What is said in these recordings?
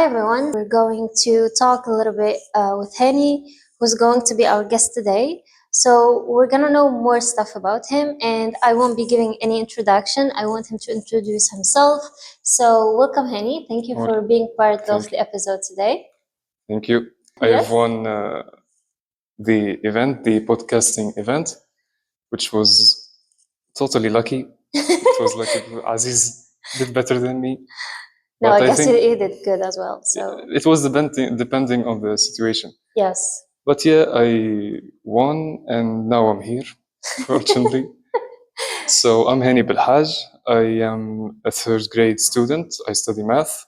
everyone. We're going to talk a little bit with Heni, who's going to be our guest today. So we're gonna know more stuff about him, and I won't be giving any introduction. I want him to introduce himself. So welcome, Heni. Thank you for being part of the episode today. Thank you. I have won the event, the podcasting event, which was totally lucky. It was like Aziz did better than me. No, I guess he did good as well. So it was depending on the situation. Yes. But yeah, I won, and now I'm here, fortunately. So I'm Heni Belhaj. I am a third grade student. I study math.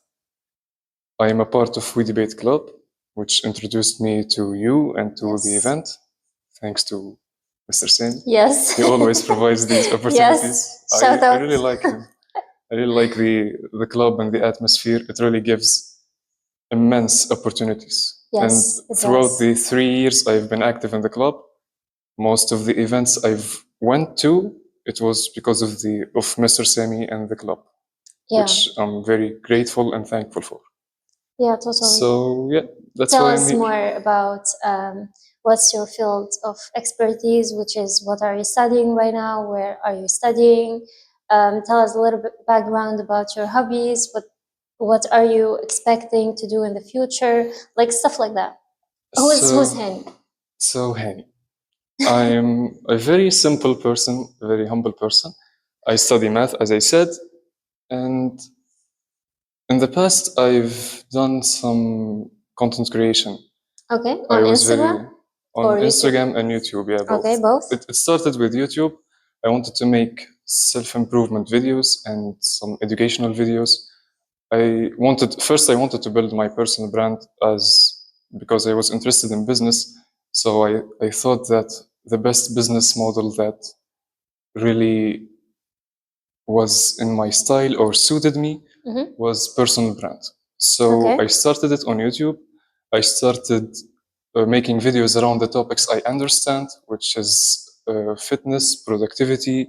I am a part of We Debate Club, which introduced me to you and to the event, thanks to Mr. Sen. Yes. He always provides these opportunities. Yes. Shout out. I really like him. I really like the club and the atmosphere. It really gives immense opportunities. Yes, and throughout the 3 years I've been active in the club, most of the events I've went to, it was because of Mr. Sami and the club, which I'm very grateful and thankful for. Yeah, totally. So yeah, that's Tell why us more about what's your field of expertise, which is what are you studying right now? Where are you studying? Tell us a little bit background about your hobbies. What are you expecting to do in the future? Like stuff like that. Who's Heni? So Heni, I'm a very simple person, a very humble person. I study math, as I said, and in the past I've done some content creation. Okay, on Instagram? On Instagram and YouTube, yeah, both. Okay, both. It started with YouTube. I wanted to make self-improvement videos and some educational videos. I wanted to build my personal brand because I was interested in business. So I thought that the best business model that really was in my style or suited me was personal brand. So I started it on YouTube. I started making videos around the topics I understand, which is fitness, productivity,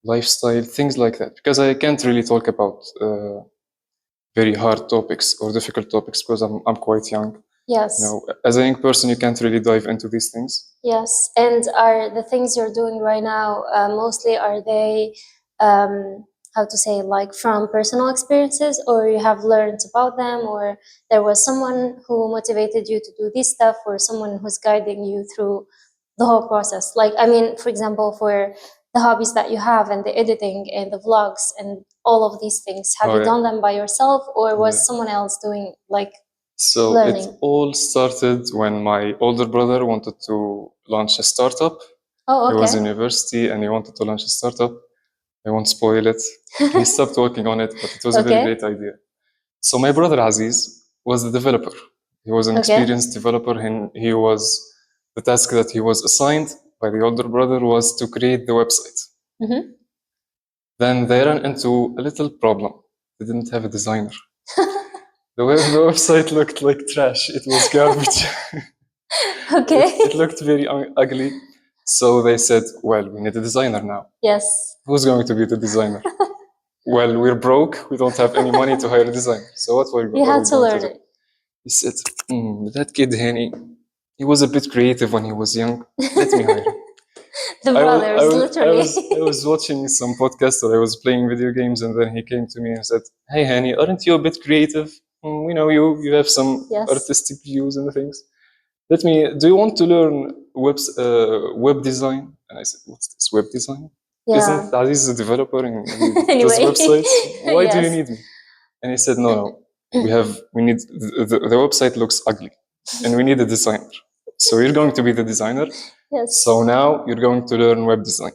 lifestyle, things like that. Because I can't really talk about very hard topics or difficult topics because I'm quite young. Yes. You know, as a young person, you can't really dive into these things. Yes. And are the things you're doing right now, mostly are they, how to say, like from personal experiences, or you have learned about them, or there was someone who motivated you to do this stuff, or someone who's guiding you through the whole process? Like, I mean, for example, for the hobbies that you have and the editing and the vlogs and all of these things, have you done them by yourself, or was someone else doing like learning? It all started when my older brother wanted to launch a startup. Oh, okay. He was in university and he wanted to launch a startup. I won't spoil it. He stopped working on it, but it was a very great idea. So my brother Aziz was the developer. He was an experienced developer, and the task that he was assigned by the older brother was to create the website. Then they ran into a little problem. They didn't have a designer. The website looked like trash. It was garbage. It looked very ugly. So they said, well, we need a designer now. Yes. Who's going to be the designer? Well, we're broke. We don't have any money to hire a designer. So what were you had to learn it. He said, that kid, Heni, he was a bit creative when he was young. Let me hire him. The brothers, literally. I was watching some podcast, or I was playing video games, and then he came to me and said, hey, Heni, aren't you a bit creative? We know you have some artistic views and things. Do you want to learn web design? And I said, what's this, web design? Isn't Aziz a developer and does websites? Why do you need me? And he said, no, we need, the website looks ugly and we need a designer. So you're going to be the designer. Yes. So now you're going to learn web design.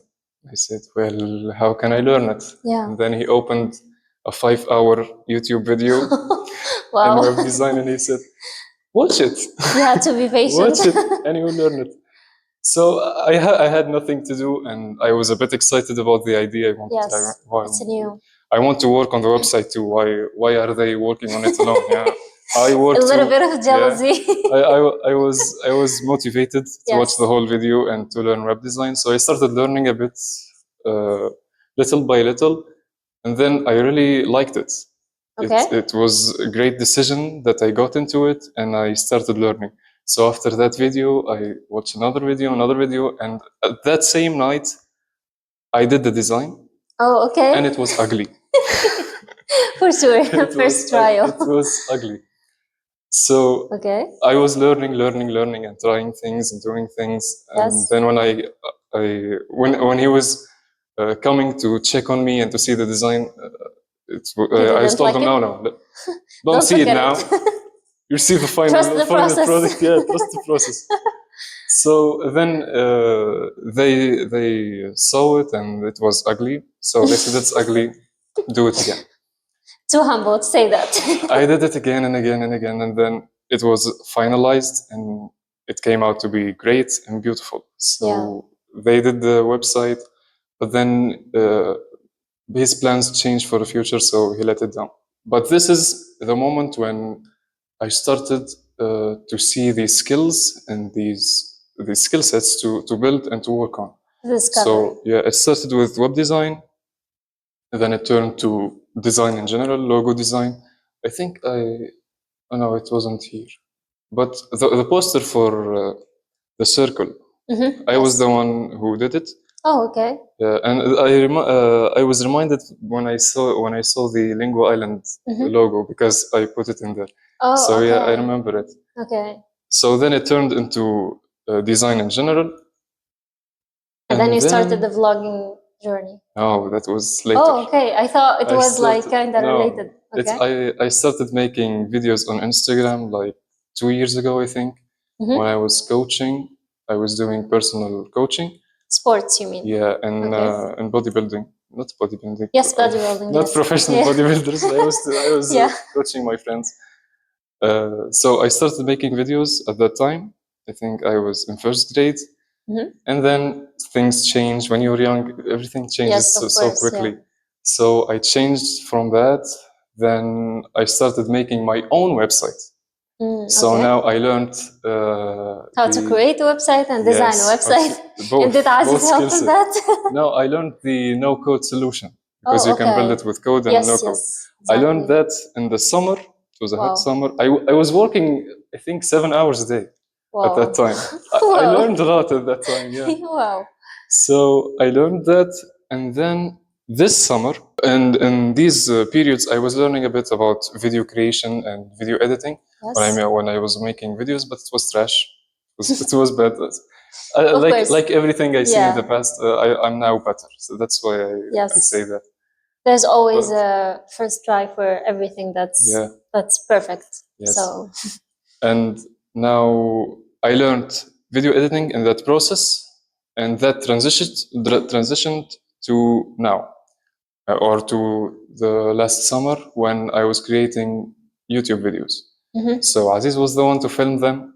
I said, well, how can I learn it? Yeah. And then he opened a 5-hour YouTube video in web design, and he said, watch it. You had to be patient. Watch it and you will learn it. So I had nothing to do, and I was a bit excited about the idea. It's new. I want to work on the website too. Why are they working on it alone? Yeah, I worked a little bit of jealousy. I was motivated to watch the whole video and to learn web design. So I started learning a bit, little by little, and then I really liked it. Okay. It was a great decision that I got into it, and I started learning. So after that video, I watched another video, and at that same night, I did the design, Oh, okay. and it was ugly. For sure. It First was trial. it was ugly. So Okay. I was learning, and trying things and doing things. And Yes. then when he was coming to check on me and to see the design, I didn't told like him, it? no, don't see it look at now. it. You see the final Trust the process. product. Yeah, trust the process. So then they saw it and it was ugly. So they said, it's ugly. Do it again. Too humble to say that. I did it again and again and again, and then it was finalized, and it came out to be great and beautiful. So they did the website, but then his plans changed for the future, so he let it down. But this is the moment when I started to see these skills and these skill sets to build and to work on. Discovery. So yeah, it started with web design, and then it turned to design in general, logo design. I think oh no, it wasn't here, but the poster for the circle, I was the one who did it. Oh, okay. And I was reminded when I saw the Lingua Island logo, because I put it in there. Oh, So okay. yeah, I remember it. Okay. So then it turned into design in general. And then you started the vlogging journey. Oh, that was later. Oh, okay. I thought it was like kind of no, related. Okay. I started making videos on Instagram like 2 years ago, I think. When I was coaching, I was doing personal coaching. Sports, you mean? Yeah, and bodybuilding. Not bodybuilding. Yes, bodybuilding. Not yes. professional bodybuilders. I was coaching my friends. So I started making videos at that time. I think I was in first grade. And then things change. When you're young, everything changes so quickly. Yeah. So I changed from that. Then I started making my own website. So now I learned how to create a website and design a website. Both, and did Aziz help in that? No, I learned the no-code solution, because you can build it with code and no code. Exactly. I learned that in the summer. It was a hot summer. I was working, I think, 7 hours a day at that time. I learned a lot at that time. Yeah. Wow. So I learned that, and then this summer, and in these periods, I was learning a bit about video creation and video editing. When I was making videos, but it was trash. It was bad. Like everything I see in the past, I'm now better. So that's why I say that. There's always a first try for everything that's perfect. Yes. So. And now I learned video editing in that process, and that transitioned to now, or to the last summer when I was creating YouTube videos. So Aziz was the one to film them.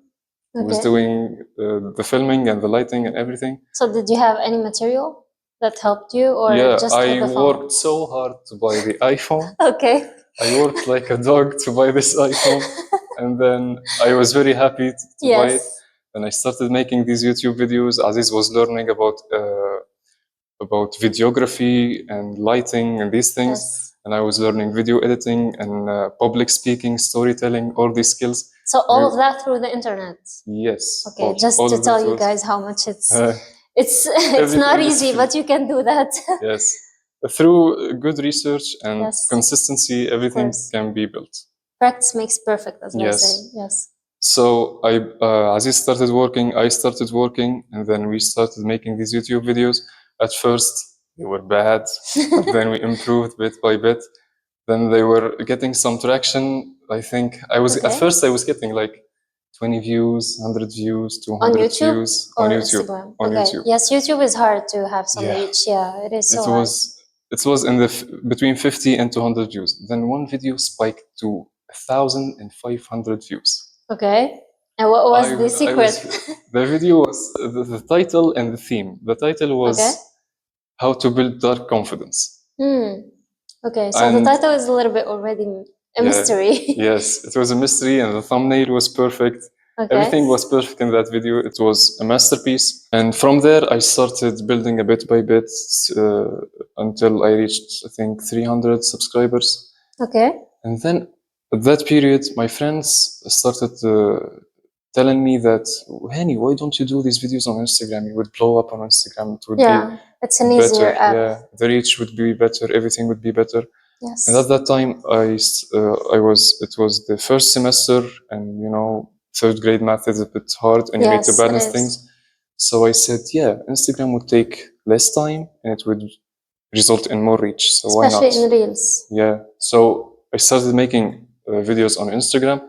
He was doing the filming and the lighting and everything. So did you have any material that helped you, or just I with the phone? worked so hard to buy the iPhone. Okay. I worked like a dog to buy this iPhone, and then I was very happy to buy it. And I started making these YouTube videos. Aziz was learning about videography and lighting and these things. And I was learning video editing and public speaking, storytelling, all these skills. So all of that through the internet? Yes. Okay, just to tell you guys how much it's not easy, but you can do that. Yes. Through good research and consistency, everything can be built. Practice makes perfect, as I say. Yes. So Aziz started working, I started working, and then we started making these YouTube videos. At first, they were bad, but then we improved bit by bit. Then they were getting some traction. I think at first I was getting like 20 views, 100 views, 200 views on YouTube. Instagram? YouTube. Yes, YouTube is hard to have some reach. Yeah, it is so hard. It was in the between 50 and 200 views. Then one video spiked to 1,500 views. Okay. And what was the secret? The video was the title and the theme. The title was How to Build Dark Confidence. Okay, so the title is a little bit already a mystery. Yes, it was a mystery, and the thumbnail was perfect. Everything was perfect in that video. It was a masterpiece. And from there, I started building a bit by bit until I reached, I think, 300 subscribers. Okay. And then at that period, my friends started telling me that, Heni, why don't you do these videos on Instagram? You would blow up on Instagram. It would Yeah, it's an be better. easier app. Yeah, the reach would be better. Everything would be better. Yes. And at that time, it was the first semester, and you know, third grade math is a bit hard, and you need to Yes, it balance is. things. So I said, yeah, Instagram would take less time, and it would result in more reach. So why not? Especially in Reels. Yeah. So I started making videos on Instagram,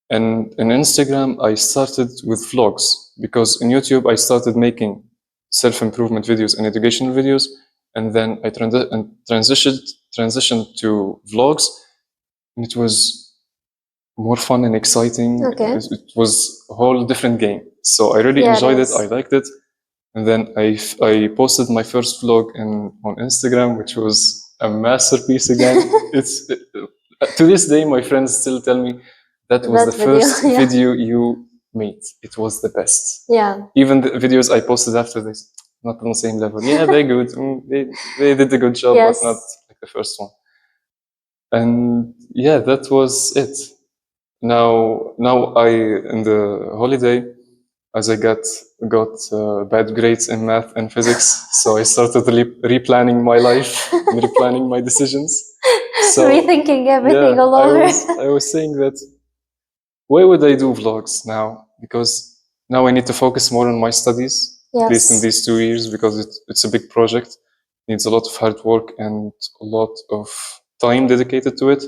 and in Instagram I started with vlogs, because in YouTube I started making self-improvement videos and educational videos, and then I transitioned to vlogs, and it was more fun and exciting. Okay. It was a whole different game. So I really Yeah, it enjoyed it. is. I liked it. And then I posted my first vlog on Instagram, which was a masterpiece again. To this day, my friends still tell me that was That the video, first yeah. video you made. It was the best. Yeah. Even the videos I posted after this, not on the same level. Yeah, they're good. They did a good job, Yes. but not like the first one. And yeah, that was it. Now I in the holiday, as I got bad grades in math and physics, so I started replanning my life and replanning my decisions. So rethinking everything yeah, all over. I was saying that, why would I do vlogs now? Because now I need to focus more on my studies, at least in Yes. these 2 years, because it's a big project, needs a lot of hard work and a lot of time dedicated to it.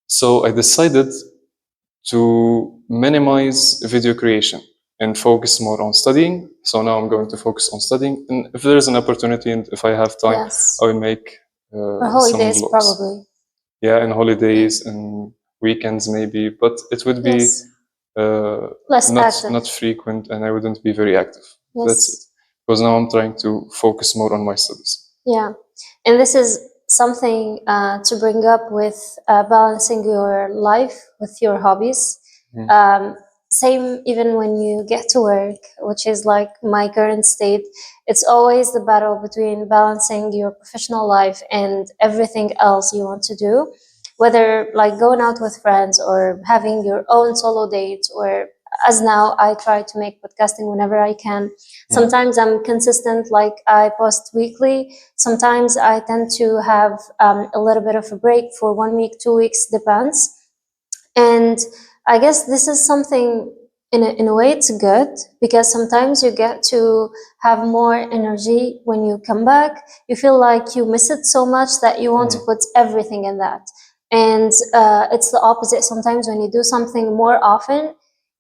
So I decided to minimize video creation and focus more on studying. So now I'm going to focus on studying, and if there is an opportunity and if I have time, Yes. I will make For some holidays, vlogs. probably. Yeah, and holidays and weekends maybe, but it would be Yes. Less active. not frequent, and I wouldn't be very active. Yes. That's it. Because now I'm trying to focus more on my studies. Yeah, and this is something to bring up with balancing your life with your hobbies. Same even when you get to work, which is like my current state. It's always the battle between balancing your professional life and everything else you want to do, whether like going out with friends or having your own solo dates, or as now I try to make podcasting whenever I can. Sometimes I'm consistent, like I post weekly. Sometimes I tend to have a little bit of a break for 1 week, 2 weeks, depends. And I guess this is something, in a way it's good, because sometimes you get to have more energy when you come back. You feel like you miss it so much that you want to put everything in that. And it's the opposite sometimes when you do something more often.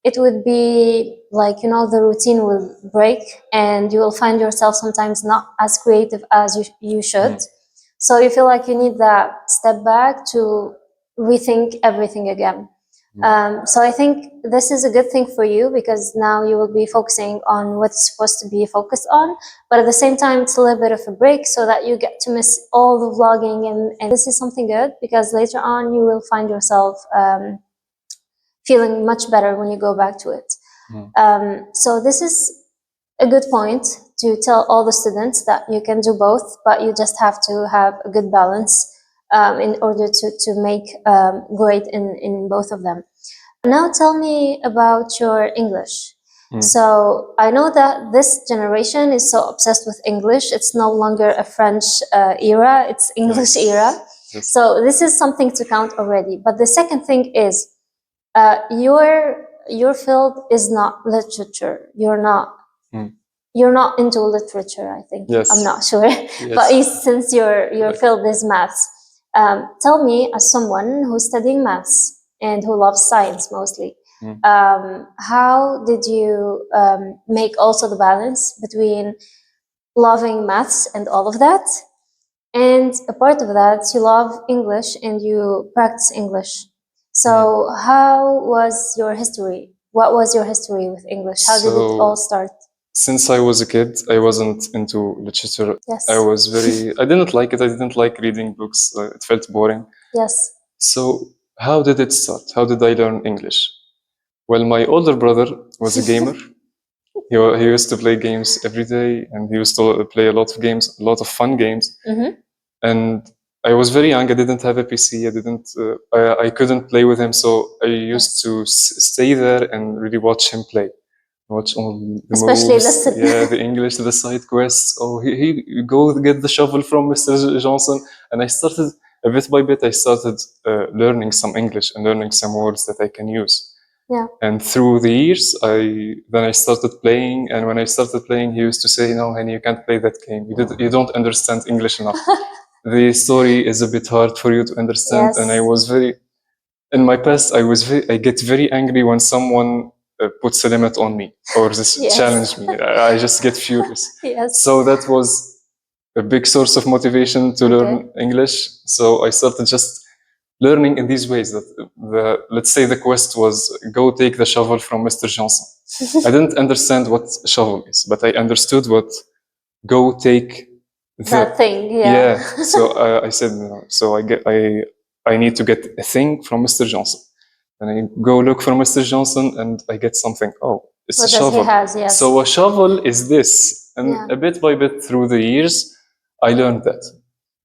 It would be like, the routine will break and you will find yourself sometimes not as creative as you should. So you feel like you need that step back to rethink everything again. So I think this is a good thing for you, because now you will be focusing on what's supposed to be focused on, but at the same time it's a little bit of a break so that you get to miss all the vlogging, and this is something good, because later on you will find yourself feeling much better when you go back to it. So this is a good point to tell all the students that you can do both, but you just have to have a good balance in order to make great in both of them. Now tell me about your English. So I know that this generation is so obsessed with English. It's no longer a French era, it's English era. Yes. So this is something to count already. But the second thing is, your field is not literature. You're not into literature, I think. Yes. I'm not sure. Yes. But since your field is maths, tell me, as someone who's studying maths and who loves science mostly, how did you make also the balance between loving maths and all of that, and a part of that, you love English and you practice English? So how was your history? What was your history with English? How did it all start? Since I was a kid, I wasn't into literature. Yes. I didn't like it. I didn't like reading books. It felt boring. Yes. So how did it start? How did I learn English? Well, my older brother was a gamer. He used to play games every day, and he used to play a lot of games, a lot of fun games. And I was very young. I didn't have a PC. I couldn't play with him. So I used to stay there and really watch him play. Watch all the Especially moves, listen. yeah, the English, the side quests. Oh, he go get the shovel from Mr. Johnson, and I started bit by bit. I started learning some English and learning some words that I can use. Yeah. And through the years, I started playing, and when I started playing, he used to say, "No, Heni, you can't play that game. You don't understand English enough. The story is a bit hard for you to understand." Yes. And I was very, in my past, I get very angry when someone puts a limit on me or just Yes. challenge me. I just get furious. Yes. So that was a big source of motivation to learn English. So I started just learning in these ways. That let's say the quest was go take the shovel from Mr. Johnson. I didn't understand what shovel is, but I understood what go take that thing. Yeah. Yeah. So I said, no. So I need to get a thing from Mr. Johnson. And I go look for Mr. Johnson and I get something. Oh, it's What a does shovel. he has? Yes. So a shovel is this. And a bit by bit through the years, I learned that.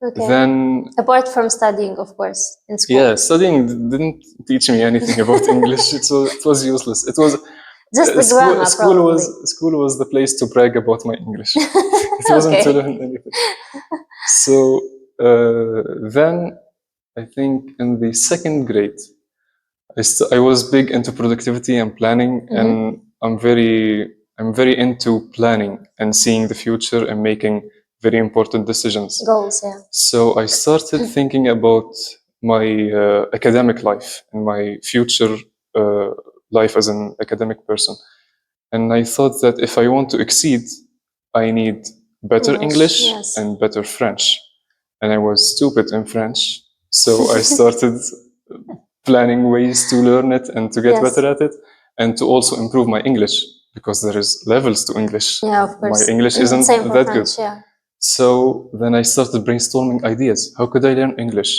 Okay. Then, apart from studying, of course, in school. yeah, studying didn't teach me anything about English. It was useless. It was just the grammar. School was the place to brag about my English. It wasn't to learn anything. So then I think in the second grade, I was big into productivity and planning, and I'm very into planning and seeing the future and making very important decisions. Goals, yeah. So I started thinking about my academic life and my future life as an academic person. And I thought that if I want to exceed, I need better English and better French. And I was stupid in French. So I started planning ways to learn it and to get better at it, and to also improve my English, because there is levels to English. Yeah, of course. My English isn't Same for that French, good. Yeah. So then I started brainstorming ideas. How could I learn English?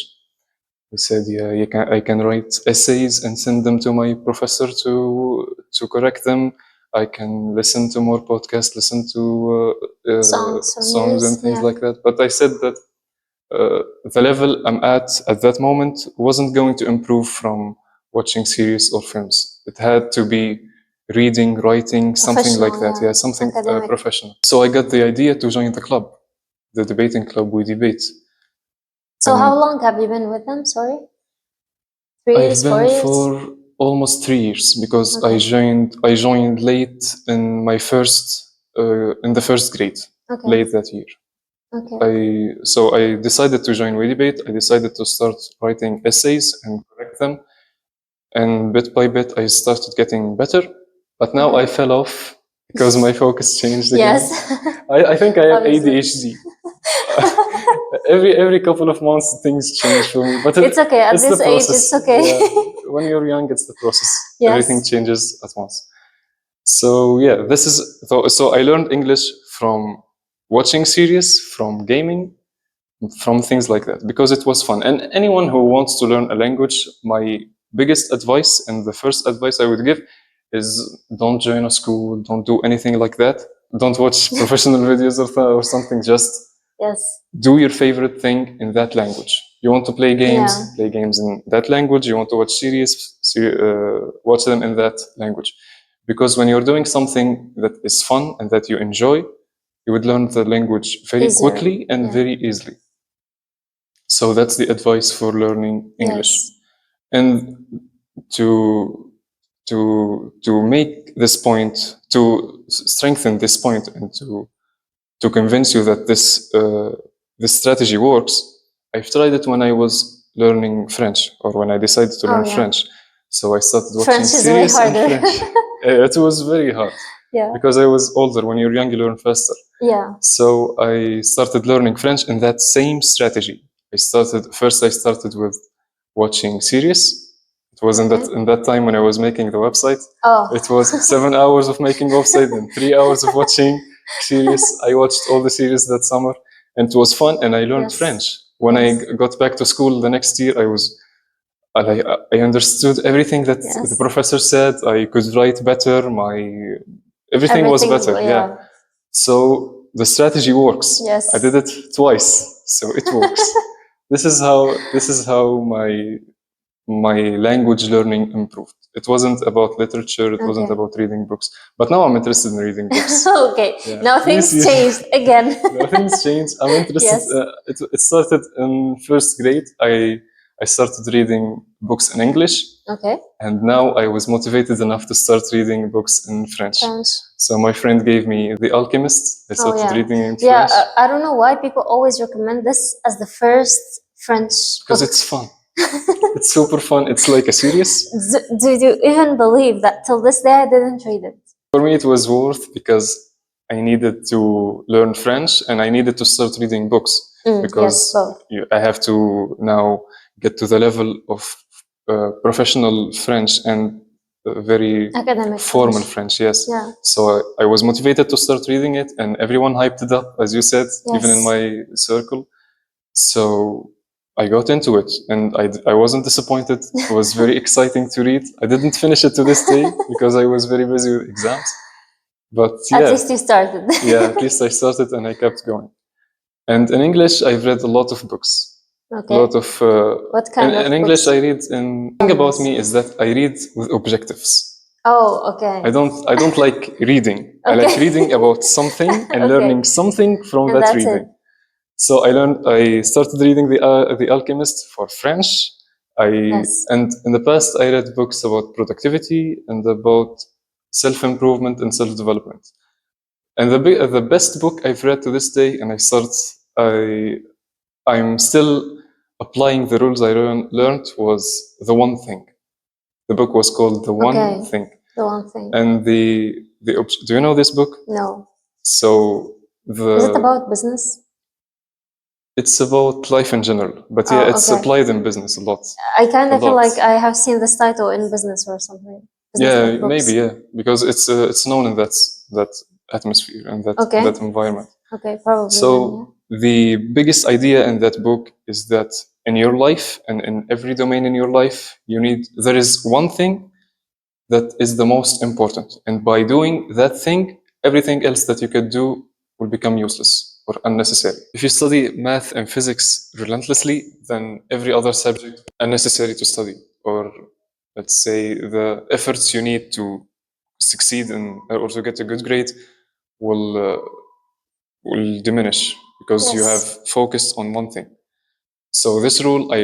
I said, yeah, I can write essays and send them to my professor to correct them. I can listen to more podcasts, listen to songs and things like that. But I said that the level I'm at that moment wasn't going to improve from watching series or films. It had to be reading, writing, something like that. Yeah, something professional. So I got the idea to join the club, the debating club. We debate. So how long have you been with them? Sorry? 3 years, 4 years? I've been for almost 3 years, because I joined late in my in the first grade, late that year. So I decided to join We Debate. I decided to start writing essays and correct them. And bit by bit, I started getting better. But now I fell off because my focus changed again. Yes. I think I have ADHD. every couple of months, things change for me. But it's okay. At this age, it's okay. Yeah. When you're young, it's the process. Yes. Everything changes at once. So yeah, so I learned English from watching series, from gaming, from things like that, because it was fun. And anyone who wants to learn a language, my biggest advice and the first advice I would give is don't join a school, don't do anything like that. Don't watch professional videos or something. Just do your favorite thing in that language. You want to play games, play games in that language. You want to watch series, watch them in that language. Because when you're doing something that is fun and that you enjoy, you would learn the language very quickly and very easily. So that's the advice for learning English. And to make this point, to strengthen this point, and to convince you that this strategy works, I've tried it when I was learning French, or when I decided to learn French. So I started watching series in French. It was very hard. Because I was older. When you're young, you learn faster. So I started learning French in that same strategy. I started with watching series. It was in that time when I was making the website. It was 7 hours of making website and 3 hours of watching series. I watched all the series that summer, and it was fun, and I learned French. When I got back to school the next year, I understood everything that the professor said. I could write better. Everything was better. Yeah. So the strategy works. I did it twice, so it works. this is how my language learning improved. It wasn't about literature, it wasn't Okay. about reading books, but now I'm interested in reading books. Okay, Yeah. now things Yes. changed again. Now things changed. I'm interested. Yes. It started in first grade. I started reading books in English, Okay. and now I was motivated enough to start reading books in French. French. So my friend gave me The Alchemist. I Oh started yeah. reading in Yeah, French I don't know why people always recommend this as the first French because book. it's fun. It's super fun. It's like a series. Do you even believe that till this day I didn't read it? For me, it was worth because I needed to learn French and I needed to start reading books because Yes, both. I have to now get to the level of professional French and very Academic formal French. French. Yes. Yeah. So I was motivated to start reading it, and everyone hyped it up, as you said, even in Yes. my circle. So I got into it, and I wasn't disappointed. It was very exciting to read. I didn't finish it to this day because I was very busy with exams. But yeah, At least you started. yeah, at least I started and I kept going. And in English, I've read a lot of books. Okay. A lot of. What kind of in English, books? I read. The thing about me is that I read with objectives. Oh, okay. I don't like reading. I like Okay. reading about something and Okay. learning something from And that that's it. reading. So I started reading the Alchemist for French. Yes. And in the past I read books about productivity and about self-improvement and self-development. And the best book I've read to this day, and I'm still applying the rules I learned, was The One Thing. The book was called The One Okay. Thing. The One Thing. And do you know this book? No. So Is it about business? it's about life in general, but yeah, it's okay. applied in business a lot. I kind A of feel lot. like I have seen this title in business or something. Business Yeah, like books. maybe, yeah, because it's known in that atmosphere and Okay. that environment. Okay, probably. So then, yeah. the biggest idea in that book is that in your life and in every domain in your life, there is one thing that is the most important, and by doing that thing, everything else that you could do will become useless or unnecessary. If you study math and physics relentlessly, then every other subject unnecessary to study, or let's say the efforts you need to succeed in or to get a good grade will uh, will diminish because you Yes. have focused on one thing. So this rule I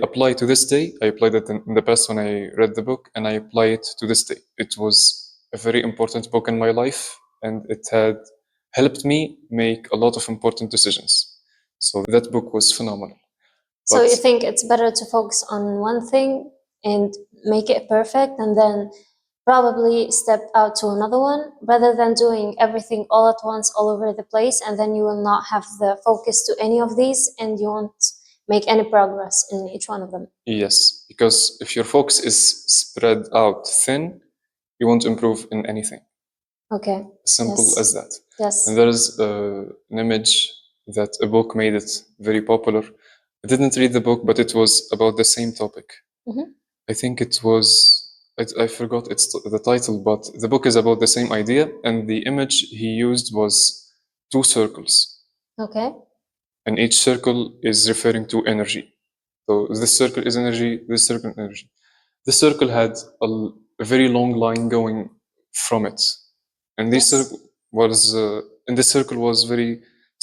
apply to this day. I applied it in the past when I read the book, and I apply it to this day. It was a very important book in my life, and it had helped me make a lot of important decisions. So that book was phenomenal. So But you think it's better to focus on one thing and make it perfect and then probably step out to another one rather than doing everything all at once all over the place, and then you will not have the focus to any of these and you won't make any progress in each one of them. yes, because if your focus is spread out thin, you won't improve in anything. Okay. Simple Yes. as that. Yes. And there is an image that a book made it very popular. I didn't read the book, but it was about the same topic. Mhm. I think it was, I forgot the title, but the book is about the same idea, and the image he used was two circles, Okay. and each circle is referring to energy. So this circle is energy, this circle is energy. This circle had a very long line going from it, and this Yes. circle was in this circle was very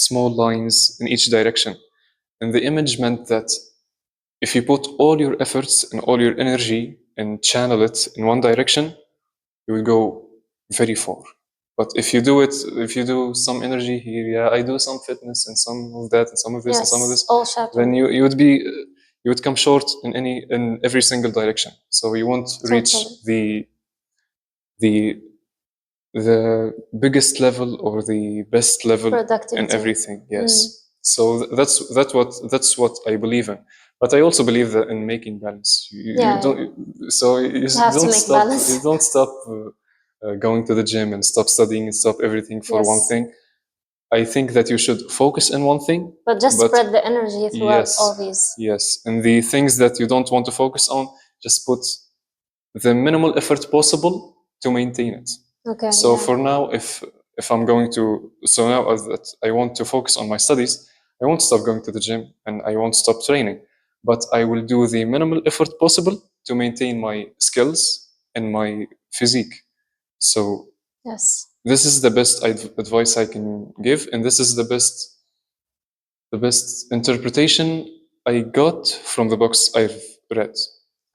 small lines in each direction, and the image meant that if you put all your efforts and all your energy and channel it in one direction, you will go very far. But if you do it, if you do some energy here, yeah, I do some fitness and some of that and some of this and some of Yes. this, All shattered. then you would come short in every single direction. So you won't reach Totally. the biggest level or the best level in Productivity. everything. Yes. So that's what I believe in. But I also believe that in making balance. You Yeah. don't. So you have to don't make stop. balance. You don't stop going to the gym and stop studying and stop everything for one Yes. thing. I think that you should focus in one thing, But just spread the energy throughout yes, all these. yes, and the things that you don't want to focus on, just put the minimal effort possible to maintain it. Okay. So Yeah. for now, if I'm going to, so now as that I want to focus on my studies, I won't stop going to the gym and I won't stop training, but I will do the minimal effort possible to maintain my skills and my physique. So Yes. this is the best advice I can give, and this is the best interpretation I got from the books I've read.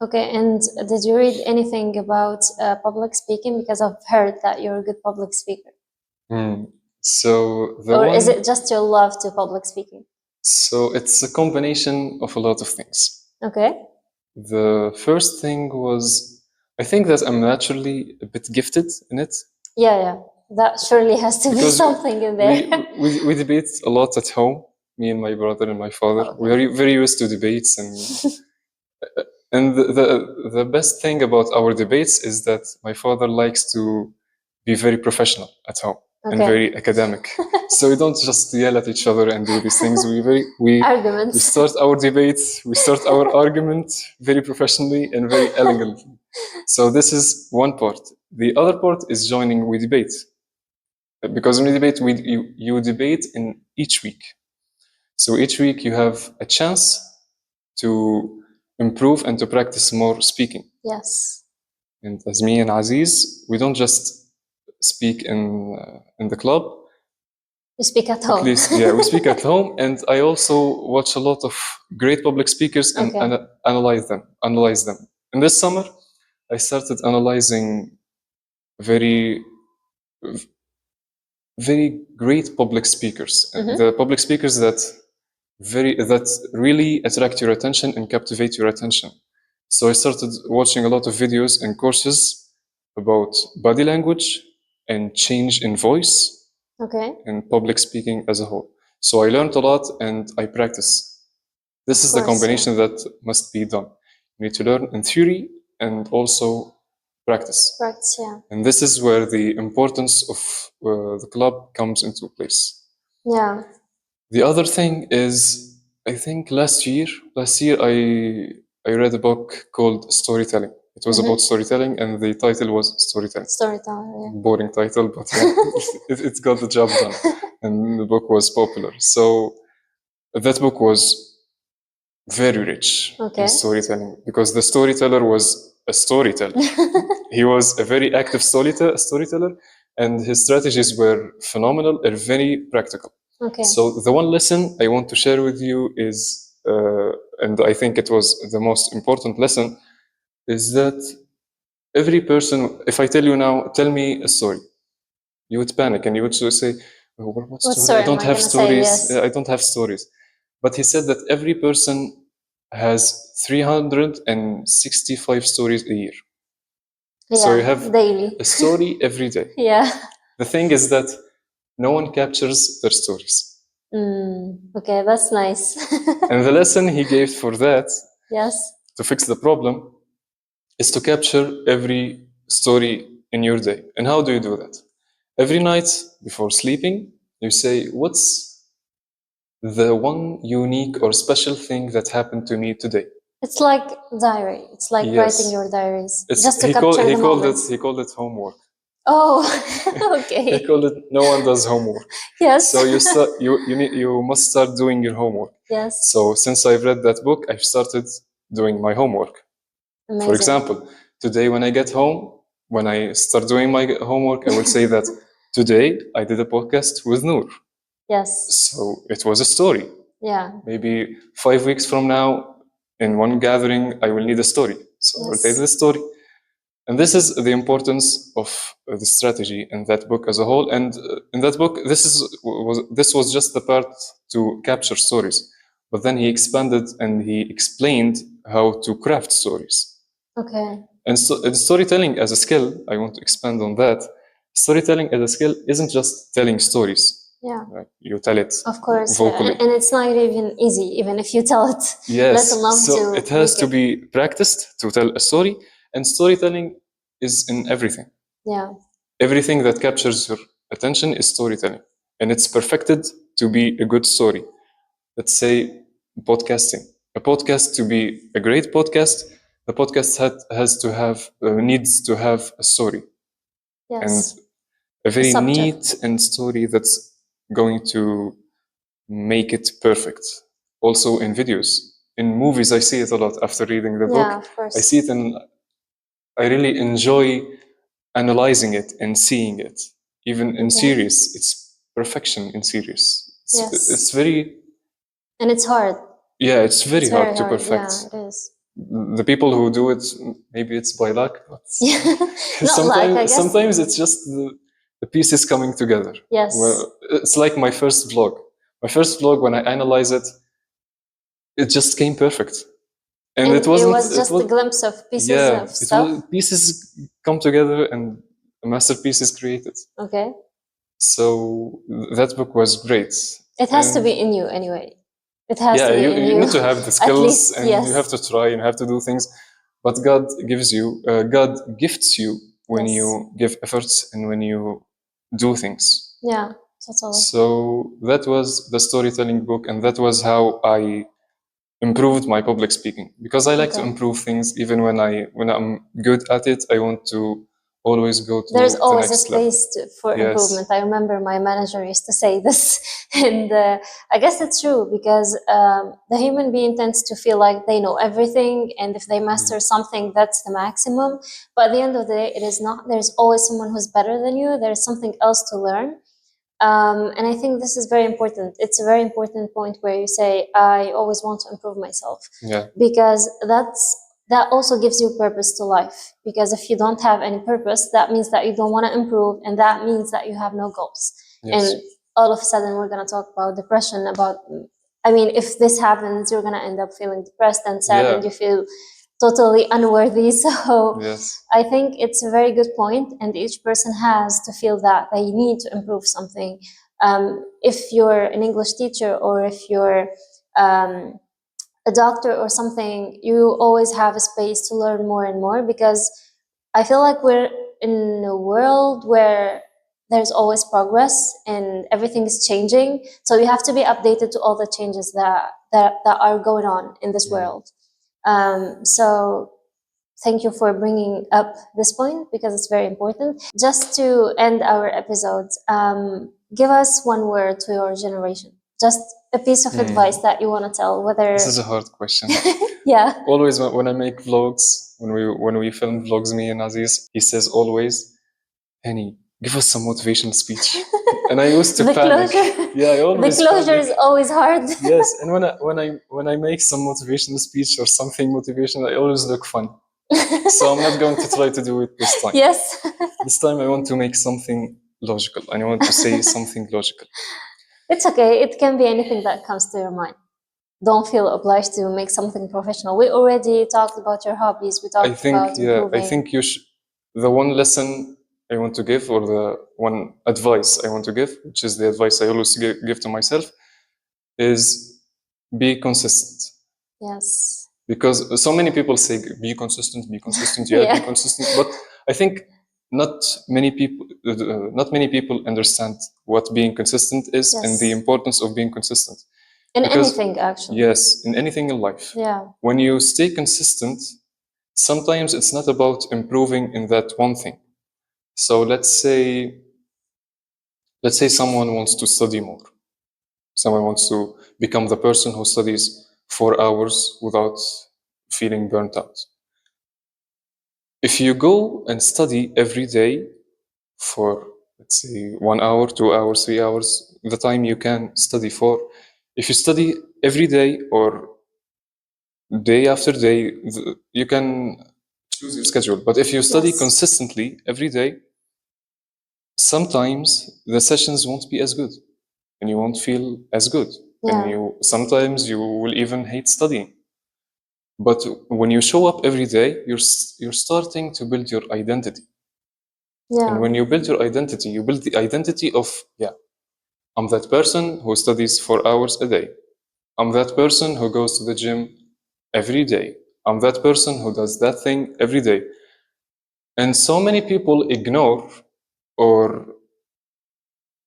Okay, and did you read anything about public speaking? Because I've heard that you're a good public speaker. So the Or one, is it just your love to public speaking? so it's a combination of a lot of things. Okay. The first thing was, I think that I'm naturally a bit gifted in it. Yeah, yeah. That surely has to be Because something in there. we debate a lot at home, me and my brother and my father. Okay. We are very used to debates, and the best thing about our debates is that my father likes to be very professional at home and Okay. very academic. So we don't just yell at each other and do these things. We Arguments. start our debates, we start our argument very professionally and very elegantly. So this is one part. The other part is joining with debate. Because when you debate, you debate in each week. So each week you have a chance to improve and to practice more speaking. Yes. And as me and Aziz, we don't just speak in the club. You speak at home. At least, yeah, we speak at home. And I also watch a lot of great public speakers and Okay. analyze them. And this summer, I started analyzing very great public speakers. The public speakers that really attract your attention and captivate your attention. So I started watching a lot of videos and courses about body language and change in voice. Okay. And public speaking as a whole. So I learned a lot and I practice. This is the combination that must be done. You need to learn in theory and also practice. Practice, yeah. And this is where the importance of the club comes into place. Yeah. The other thing is, I think last year I read a book called Storytelling. It was about storytelling, and the title was Storytelling. Storytelling, yeah. Boring title, but it got the job done, and the book was popular. So that book was very rich in storytelling, because the storyteller was a storyteller. He was a very active storyteller, and his strategies were phenomenal and very practical. Okay. So the one lesson I want to share with you is, and I think it was the most important lesson, is that every person, if I tell you now, tell me a story, you would panic and you would say, what story? I don't have stories. I don't have stories. But he said that every person has 365 stories a year. Yeah, so you have daily. A story every day. Yeah. The thing is that no one captures their stories. Okay, that's nice. And the lesson he gave for that, yes, to fix the problem, is to capture every story in your day. And how do you do that? Every night before sleeping, you say, what's the one unique or special thing that happened to me today? It's like diary. It's like writing your diaries. Just to capture the moments. He called it homework. Oh, okay. He called it, no one does homework. Yes. So you must start doing your homework. Yes. So since I've read that book, I've started doing my homework. Amazing. For example, today when I get home, when I start doing my homework, I will say that today I did a podcast with Nour. Yes. So it was a story. Yeah. Maybe 5 weeks from now, in one gathering, I will need a story. So I will take the story. And this is the importance of the strategy in that book as a whole. And in that book, this was just the part to capture stories. But then he expanded and he explained how to craft stories. Okay. And storytelling as a skill, I want to expand on that. Storytelling as a skill isn't just telling stories. Yeah. Right? You tell it, of course, vocally. And it's not even easy, even if you tell it. Yes. Let alone so it has to be practiced to tell a story, and storytelling is in everything. Yeah. Everything that captures your attention is storytelling, and it's perfected to be a good story. Let's say podcasting. A podcast to be a great podcast, the podcast needs to have a story. Yes. And a very neat and story that's going to make it perfect. Also in videos, in movies, I see it a lot after reading the book. Yeah, of course. I see it and I really enjoy analyzing it and seeing it. Even in series, it's perfection in series. Yes. It's very, And it's hard. yeah, it's very It's hard very to hard. perfect. Yeah, it is. The people who do it, maybe it's by luck, but Not like, I guess. sometimes it's just the pieces coming together. Yes. Well, it's like my first vlog. My first vlog, when I analyze it, it just came perfect. And it wasn't. It was just a glimpse of pieces Yeah, of stuff. pieces come together and a masterpiece is created. Okay. So that book was great. It has to be in you anyway. It has to be in you. You need to have the At skills, least, and yes. you have to try and have to do things. But God gives you, God gifts you when Yes. you give efforts and when you do things. Yeah, totally. So that was the storytelling book, and that was how I improved my public speaking, because I like to improve things. Even when I'm good at it, I want to always go to There's the always a next level. space for Yes. improvement. I remember my manager used to say this, and I guess it's true, because the human being tends to feel like they know everything, and if they master something, that's the maximum. But at the end of the day, it is not. There's always someone who's better than you. There's something else to learn. And I think this is very important. It's a very important point where you say, I always want to improve myself. Yeah. Because that also gives you purpose to life. Because if you don't have any purpose, that means that you don't want to improve, and that means that you have no goals. Yes. And all of a sudden, we're going to talk about depression. I mean, if this happens, you're going to end up feeling depressed and sad, and you feel totally unworthy. So yes. I think it's a very good point, and each person has to feel that they need to improve something. If you're an English teacher, or if you're a doctor or something, you always have a space to learn more and more, because I feel like we're in a world where there's always progress and everything is changing. So you have to be updated to all the changes that are going on in this world. So thank you for bringing up this point, because it's very important. Just to end our episodes, give us one word to your generation. Just a piece of advice that you want to tell. Whether this is a hard question. Yeah. Always when I make vlogs, when we film vlogs, me and Aziz, he says always, Heni, give us some motivational speech. And I used to panic. Yeah, I always the closure panic. is always hard. Yes, and when I make some motivational speech or something motivational, I always look fun. So I'm not going to try to do it this time. Yes. This time I want to make something logical, and I want to say something logical. It's okay. It can be anything that comes to your mind. Don't feel obliged to make something professional. We already talked about your hobbies. We talked about improving. I think the one lesson I want to give, or the one advice I want to give, which is the advice I always give to myself, is be consistent. Yes. Because so many people say, be consistent, yeah, be consistent. But I think not many people understand what being consistent is, and the importance of being consistent. Anything, actually. Yes, in anything in life. Yeah. When you stay consistent, sometimes it's not about improving in that one thing. So let's say someone wants to study more. Someone wants to become the person who studies 4 hours without feeling burnt out. If you go and study every day for, let's say, 1 hour, 2 hours, 3 hours, the time you can study for, if you study every day or day after day, you can choose your schedule. But if you study consistently every day, sometimes the sessions won't be as good, and you won't feel as good. And sometimes you will even hate studying. But when you show up every day, you're starting to build your identity. Yeah. And when you build your identity, you build the identity of, I'm that person who studies 4 hours a day. I'm that person who goes to the gym every day. I'm that person who does that thing every day. And so many people ignore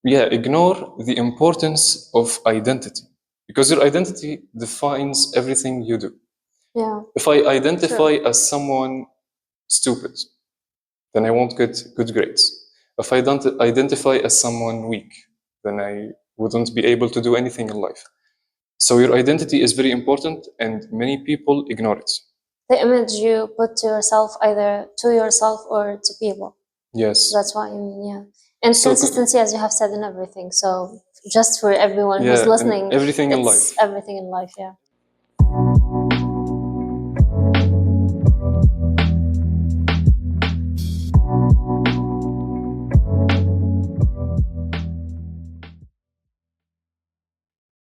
the importance of identity, because your identity defines everything you do. Yeah. If I identify as someone stupid, then I won't get good grades. If I don't identify as someone weak, then I wouldn't be able to do anything in life. So your identity is very important, and many people ignore it. The image you put to yourself, either to yourself or to people. Yes. That's what you mean, yeah. And So consistency, as you have said, in everything. So just for everyone yeah, who's and listening, everything in it's life. everything in life, yeah.